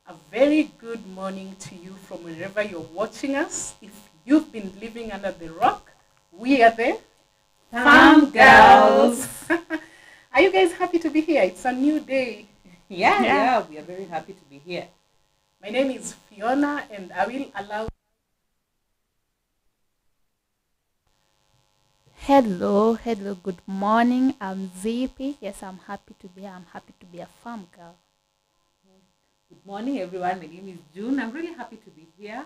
A very good morning to you from wherever you're watching us. If you've been living under the rock, we are the Farm Girls. Are you guys happy to be here? It's a new day. Yeah, we are very happy to be here. My name is Fiona, and I will allow. Hello, good morning. I'm Zippy. Yes, I'm happy to be here. I'm happy to be a farm girl. Good morning, everyone. My name is June. I'm really happy to be here.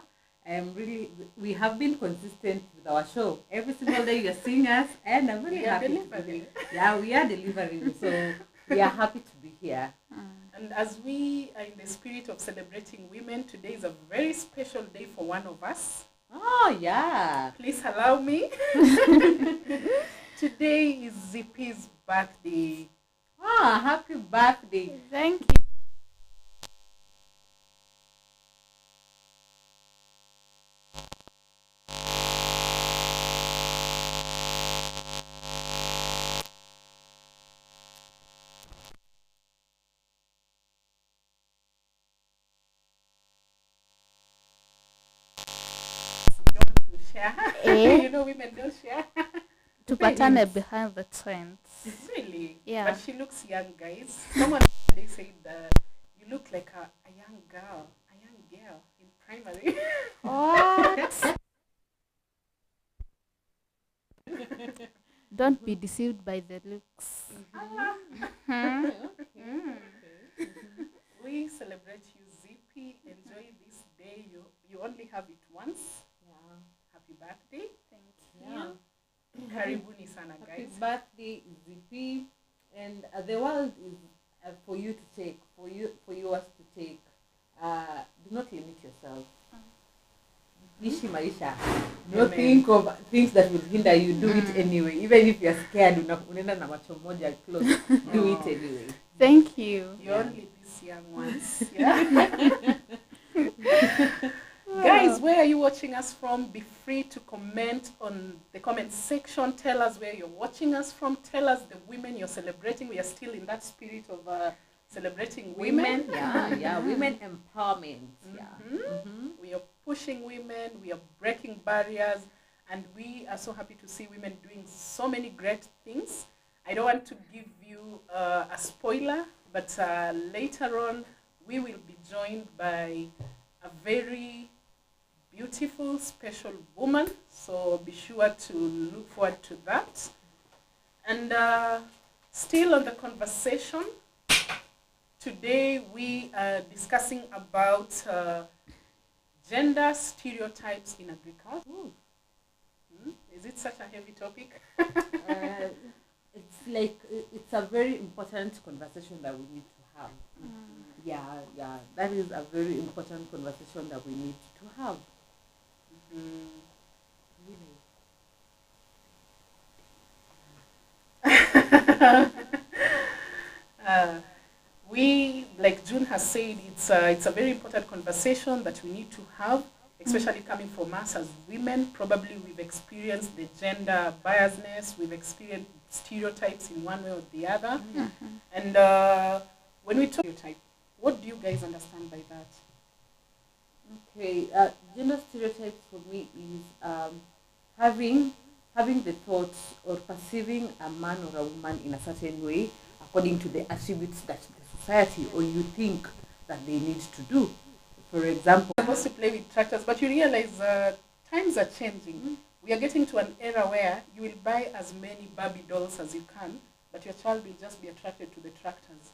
We have been consistent with our show. Every single day you're seeing us, and I'm really happy to be here. Yeah, we are delivering. So we are happy to be here. And as we are in the spirit of celebrating women, today is a very special day for one of us. Oh, yeah. Please allow me. Today is Zippy's birthday. Ah, happy birthday. Thank you. You know, women don't share. Tupatane behind the trends. Really? Yeah. But she looks young, guys. Someone they said that you look like a young girl in primary. What? Don't be deceived by the looks. We celebrate you, Zippy. Enjoy this day. You only have it once. Yeah. Happy birthday. Thank Yeah. Karibuni sana, Happy guys. birthday, Zippy. And the world is for you to take, for yours to take. Do not limit yourself. Ishi maisha. Don't think of things that will hinder you. Do it anyway. Even if you're scared, unaenda na macho moja close. Do it anyway. Thank you. You're only these young ones. Yeah. Guys, where are you watching us from? Be free to comment on the comment section. Tell us where you're watching us from. Tell us the women you're celebrating. We are still in that spirit of celebrating women. Yeah, women empowerment. Yeah. We are pushing women. We are breaking barriers. And we are so happy to see women doing so many great things. I don't want to give you a spoiler, but later on, we will be joined by a very beautiful, special woman. So be sure to look forward to that. And still on the conversation, today we are discussing about gender stereotypes in agriculture. Is it such a heavy topic? It's a very important conversation that we need to have. Yeah, that is a very important conversation that we need to have. We, like June has said, it's a very important conversation that we need to have, especially coming from us as women. Probably we've experienced the gender biasness, we've experienced stereotypes in one way or the other. And when we talk stereotype, what do you guys understand by that? Okay, gender stereotypes for me is having the thoughts or perceiving a man or a woman in a certain way according to the attributes that the society or you think that they need to do. For example, You're supposed to play with tractors, but you realize times are changing. We are getting to an era where you will buy as many Barbie dolls as you can, but your child will just be attracted to the tractors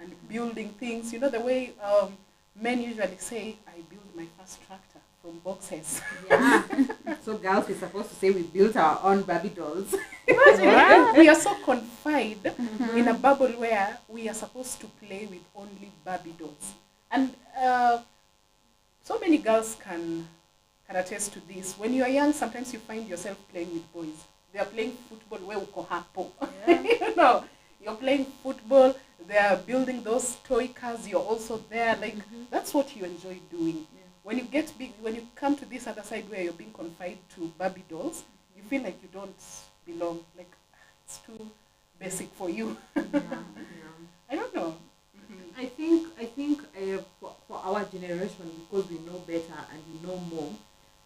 and building things. You know the way men usually say, I built my first tractor from boxes. yeah. So girls, we're supposed to say we built our own Barbie dolls. Imagine, we are so confined in a bubble where we are supposed to play with only Barbie dolls. And so many girls can attest to this. When you are young, sometimes you find yourself playing with boys. They are playing football where uko hapo. You know, you're playing football, they are building those toy cars, you're also there. Like that's what you enjoy doing. When you get big, when you come to this other side where you're being confined to Barbie dolls, you feel like you don't belong. Like it's too basic for you. I don't know. I think for our generation, because we know better and we know more,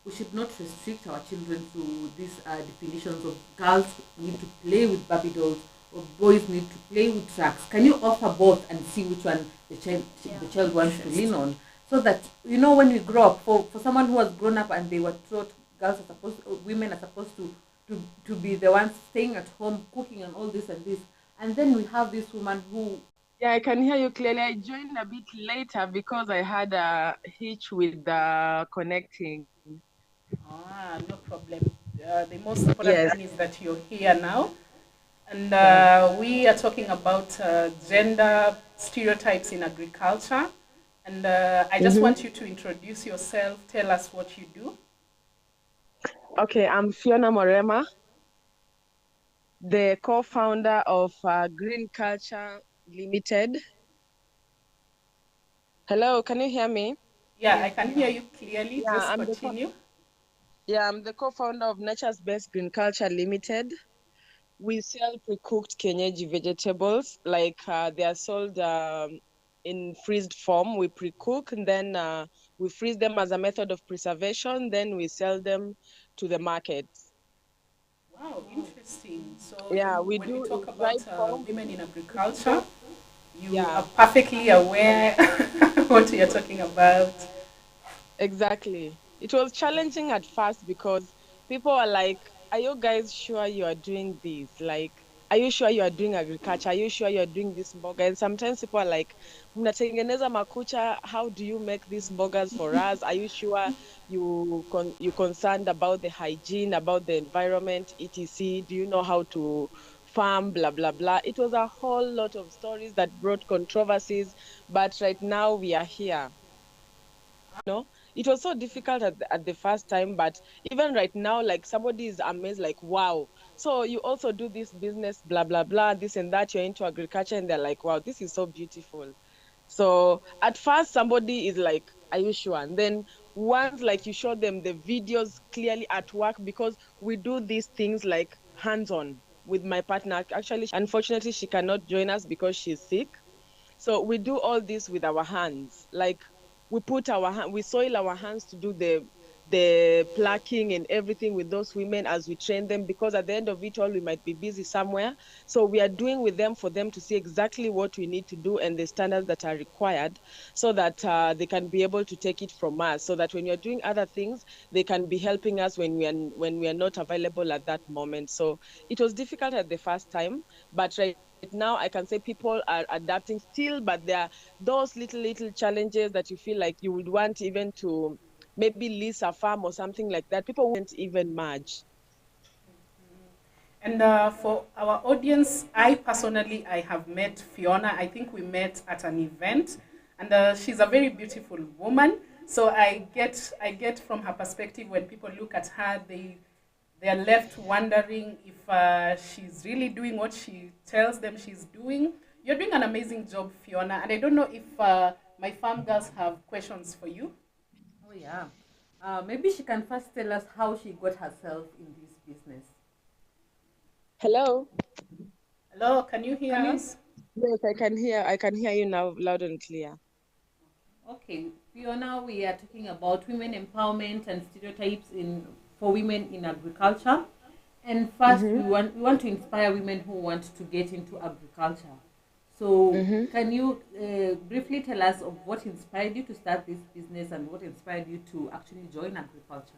we should not restrict our children to these definitions of girls need to play with Barbie dolls or boys need to play with trucks. Can you offer both and see which one the child wants to lean on? So that, when we grow up, for someone who has grown up and they were taught women are supposed to be the ones staying at home, cooking and all this and this. And then we have this woman who... Yeah, I can hear you clearly. I joined a bit later because I had a hitch with the connecting. No problem. The most important thing is that you're here now. And we are talking about gender stereotypes in agriculture. And I just want you to introduce yourself. Tell us what you do. Okay, I'm Fiona Morema, the co-founder of Green Culture Limited. Hello, can you hear me? Yeah, I can hear you clearly. Yeah, just continue. I'm the co-founder of Nature's Best Green Culture Limited. We sell pre-cooked kienyeji vegetables, like they are sold in freezed form. We pre-cook and then we freeze them as a method of preservation. Then we sell them to the market. Wow, interesting. So when we talk about women in agriculture, you are perfectly aware what you're talking about. Exactly. It was challenging at first because people are like, are you guys sure you are doing this? Like, are you sure you are doing agriculture? Are you sure you are doing this burger? And sometimes people are like, mnatengeneza makucha, how do you make these burgers for us? Are you sure you concerned about the hygiene, about the environment, etc.? Do you know how to farm, blah, blah, blah? It was a whole lot of stories that brought controversies, but right now we are here. It was so difficult at the first time, but even right now, like somebody is amazed, like, wow, so you also do this business, blah, blah, blah, this and that, you're into agriculture, and they're like, wow, this is so beautiful. So at first, somebody is like, are you sure? And then once like you show them the videos clearly at work, because we do these things like hands-on with my partner. Actually, unfortunately, she cannot join us because she's sick. So we do all this with our hands. Like we soil our hands to do the plucking and everything with those women as we train them, because at the end of it all, we might be busy somewhere. So we are doing with them for them to see exactly what we need to do and the standards that are required, so that they can be able to take it from us, so that when you're doing other things, they can be helping us when we are not available at that moment. So it was difficult at the first time, but right now I can say people are adapting still, but there are those little challenges that you feel like you would want even to maybe lease a farm or something like that. People won't even merge. And for our audience, I have met Fiona. I think we met at an event, and she's a very beautiful woman. So I get from her perspective, when people look at her, they are left wondering if she's really doing what she tells them she's doing. You're doing an amazing job, Fiona, and I don't know if my farm girls have questions for you. Oh yeah. Maybe she can first tell us how she got herself in this business. Hello. Hello, can you hear us? Yes, I can hear you now, loud and clear. Okay, Fiona, we are talking about women empowerment and stereotypes for women in agriculture. And first, we want to inspire women who want to get into agriculture. So can you briefly tell us of what inspired you to start this business and what inspired you to actually join agriculture?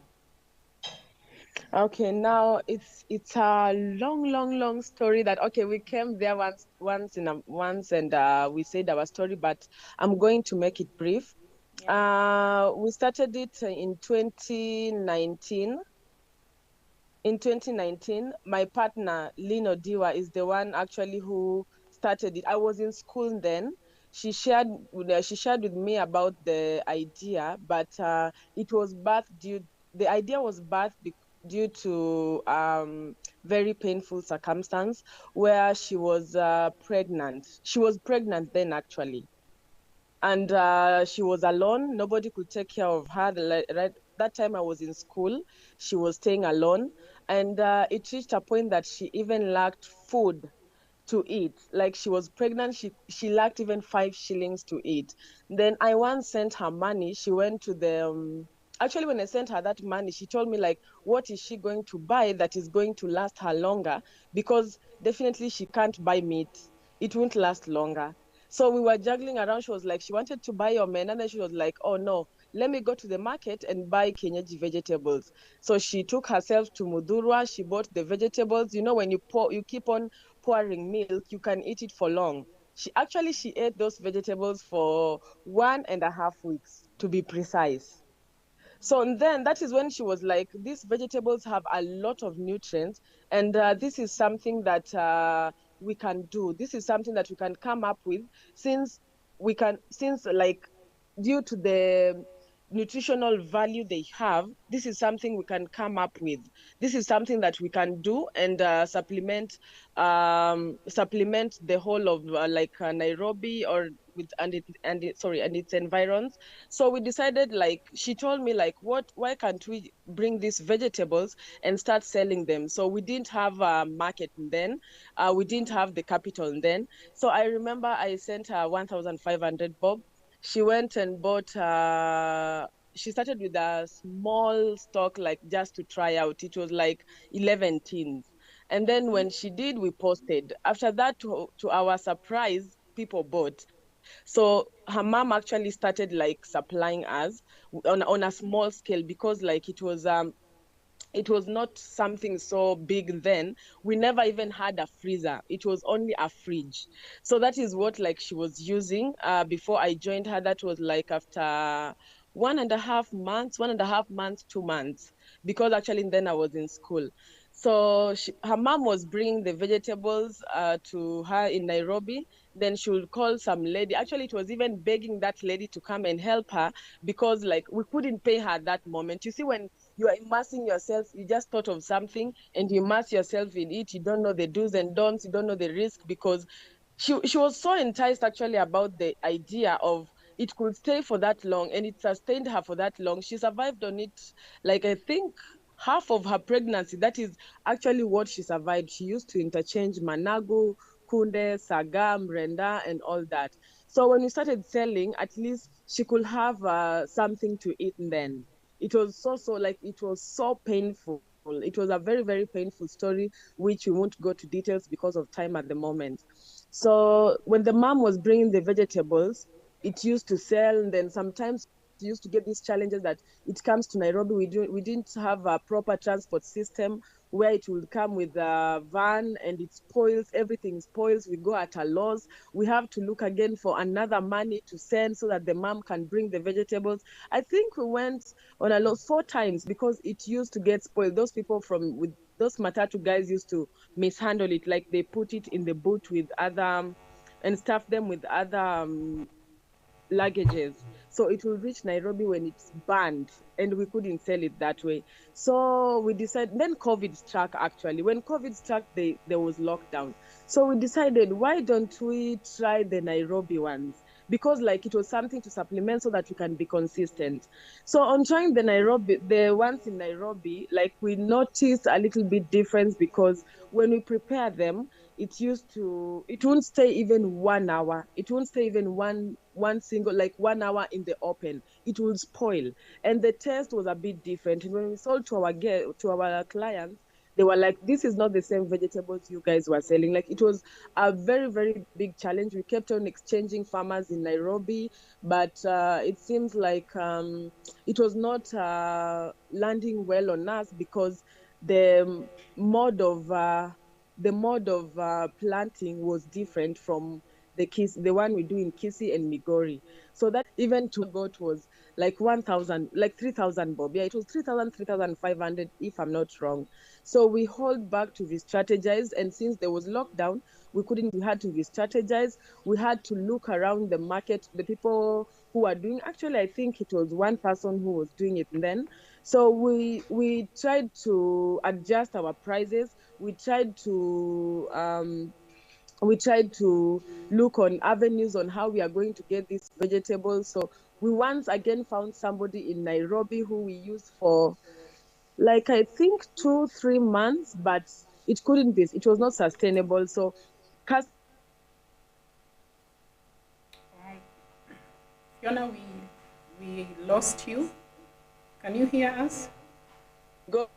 Okay, now it's a long story that, okay, we came there once and we said our story, but I'm going to make it brief. Yeah. We started it in 2019. In 2019, my partner, Lino Diwa, is the one actually who started it. I was in school then. She shared with me about the idea, but it was the idea was birthed due to very painful circumstance where she was pregnant. She was pregnant then, actually. And she was alone. Nobody could take care of her. Right that time I was in school. She was staying alone. And it reached a point that she even lacked food to eat. Like she was pregnant, she lacked even 5 shillings to eat. Then I once sent her money. She went to the actually when I sent her that money, she told me like what is she going to buy that is going to last her longer, because definitely she can't buy meat. It won't last longer. So we were juggling around. She was like, she wanted to buy your men, and then she was like, oh no, let me go to the market and buy Kenyaji vegetables. So she took herself to Mudurwa. She bought the vegetables. You know, when you keep on pouring milk, you can eat it for long. She ate those vegetables for 1.5 weeks, to be precise. So and then that is when she was like, these vegetables have a lot of nutrients, and this is something that we can do. This is something that we can come up with, since since like due to the nutritional value they have, this is something we can come up with. This is something that we can do and supplement the whole of Nairobi, or with and its environs. So we decided, like she told me, like, why can't we bring these vegetables and start selling them? So we didn't have a market then. We didn't have the capital then. So I remember I sent her 1,500 bob. She went and bought she started with a small stock, like just to try out. It was like 11 tins. And then when she did, we posted. After that, to our surprise, people bought. So her mom actually started like supplying us on a small scale, because like it was not something so big then. We never even had a freezer. It was only a fridge. So that is what like she was using before I joined her. That was like after 1.5 months, 1.5 months, 2 months, because actually then I was in school. So her mom was bringing the vegetables to her in Nairobi. Then she would call some lady. Actually, it was even begging that lady to come and help her, because like we couldn't pay her at that moment. You see, when you are immersing yourself, you just thought of something and you immerse yourself in it. You don't know the do's and don'ts, you don't know the risk, because she was so enticed actually about the idea of it could stay for that long, and it sustained her for that long. She survived on it, like I think half of her pregnancy. That is actually what she survived. She used to interchange Managu, Kunde, Sagam, Renda, and all that. So when we started selling, at least she could have something to eat then. It was like it was so painful. It was a very, very painful story, which we won't go to details because of time at the moment. So when the mom was bringing the vegetables, it used to sell. And then sometimes we used to get these challenges that it comes to Nairobi. We didn't have a proper transport system where it will come with a van and it spoils, everything spoils. We go at a loss. We have to look again for another money to send so that the mom can bring the vegetables. I think we went on a loss 4 times because it used to get spoiled. Those people from with those matatu guys used to mishandle it, like they put it in the boot with other and stuff them with other luggages. So it will reach Nairobi when it's banned, and we couldn't sell it that way. So we decided, then COVID struck actually. When COVID struck, there was lockdown. So we decided, why don't we try the Nairobi ones? Because like it was something to supplement so that we can be consistent. So on trying the ones in Nairobi, like we noticed a little bit difference, because when we prepare them, it won't stay even 1 hour. It won't stay even one single, like 1 hour in the open. It will spoil. And the taste was a bit different. And when we sold to our clients, they were like, this is not the same vegetables you guys were selling. Like it was a very, very big challenge. We kept on exchanging farmers in Nairobi, but it seems like it was not landing well on us, because the mode of planting was different from the one we do in Kisi and Migori. So that even to got was like 1,000, like 3,000 bob. Yeah, it was 3,000, 3,500, if I'm not wrong. So we hold back to re-strategize. And since there was lockdown, we had to re-strategize. We had to look around the market, the people who are doing, actually, I think it was one person who was doing it then. So we tried to adjust our prices. We tried to look on avenues on how we are going to get these vegetables. So we once again found somebody in Nairobi who we used for I think 2, 3 months, but it was not sustainable. So Cause Fiona, we lost you. Can you hear us? go,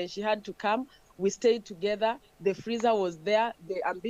she had to come. We stayed together. The freezer was there. The ambition